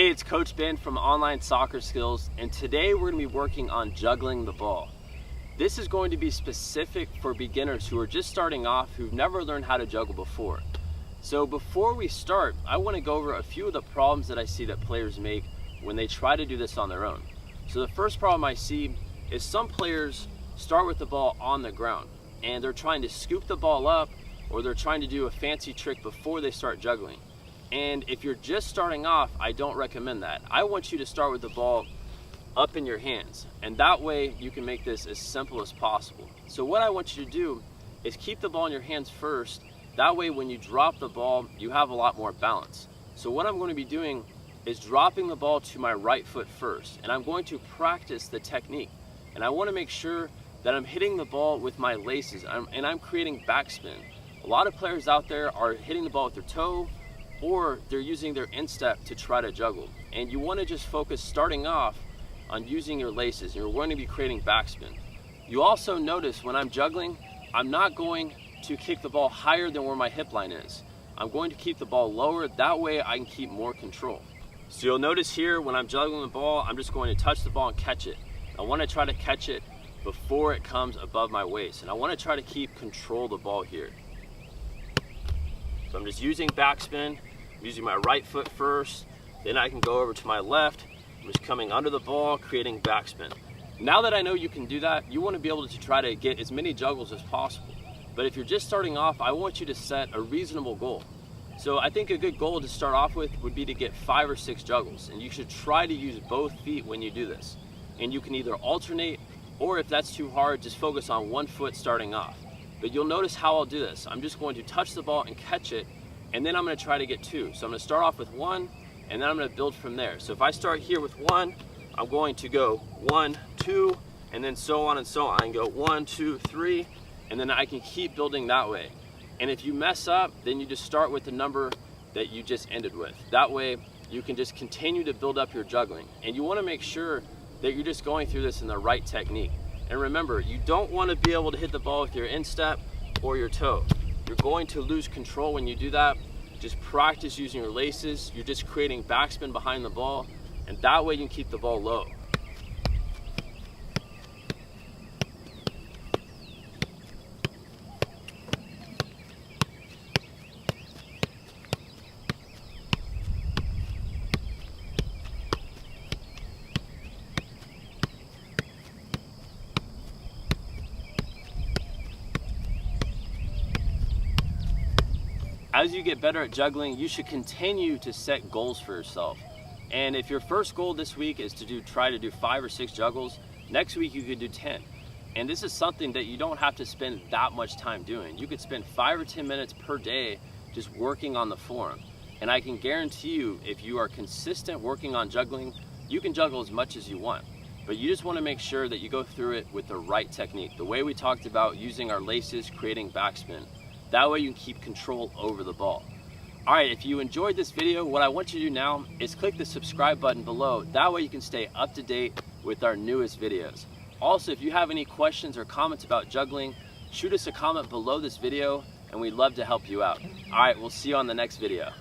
Hey, it's Coach Ben from Online Soccer Skills, and today we're going to be working on juggling the ball. This is going to be specific for beginners who are just starting off, who've never learned how to juggle before. So before we start, I want to go over a few of the problems that I see that players make when they try to do this on their own. So the first problem I see is some players start with the ball on the ground, and they're trying to scoop the ball up, or they're trying to do a fancy trick before they start juggling. And if you're just starting off, I don't recommend that. I want you to start with the ball up in your hands, and that way you can make this as simple as possible. So what I want you to do is keep the ball in your hands first. That way when you drop the ball, you have a lot more balance. So what I'm going to be doing is dropping the ball to my right foot first, and I'm going to practice the technique. And I want to make sure that I'm hitting the ball with my laces, and I'm creating backspin. A lot of players out there are hitting the ball with their toe, or they're using their instep to try to juggle. And you want to just focus starting off on using your laces. You're going to be creating backspin. You also notice when I'm juggling, I'm not going to kick the ball higher than where my hip line is. I'm going to keep the ball lower, that way I can keep more control. So you'll notice here when I'm juggling the ball, I'm just going to touch the ball and catch it. I want to try to catch it before it comes above my waist, and I want to try to keep control of the ball here. So I'm just using backspin, I'm using my right foot first, then I can go over to my left, I'm just coming under the ball, creating backspin. Now that I know you can do that, you want to be able to try to get as many juggles as possible. But if you're just starting off, I want you to set a reasonable goal. So I think a good goal to start off with would be to get 5 or 6 juggles, and you should try to use both feet when you do this. And you can either alternate, or if that's too hard, just focus on one foot starting off. But you'll notice how I'll do this. I'm just going to touch the ball and catch it, and then I'm going to try to get 2. So I'm going to start off with 1, and then I'm going to build from there. So if I start here with 1, I'm going to go 1, 2, and then so on and so on. I can go 1, 2, 3, and then I can keep building that way. And if you mess up, then you just start with the number that you just ended with. That way you can just continue to build up your juggling. And you want to make sure that you're just going through this in the right technique. And remember, you don't want to be able to hit the ball with your instep or your toe. You're going to lose control when you do that. Just practice using your laces. You're just creating backspin behind the ball, and that way you can keep the ball low. As you get better at juggling, you should continue to set goals for yourself. And if your first goal this week is to try to do 5 or 6 juggles, next week you could do 10. And this is something that you don't have to spend that much time doing. You could spend 5 or 10 minutes per day just working on the form. And I can guarantee you, if you are consistent working on juggling, you can juggle as much as you want. But you just want to make sure that you go through it with the right technique. The way we talked about using our laces, creating backspin. That way you can keep control over the ball. All right, if you enjoyed this video, what I want you to do now is click the subscribe button below. That way you can stay up to date with our newest videos. Also, if you have any questions or comments about juggling, shoot us a comment below this video, and we'd love to help you out. All right, we'll see you on the next video.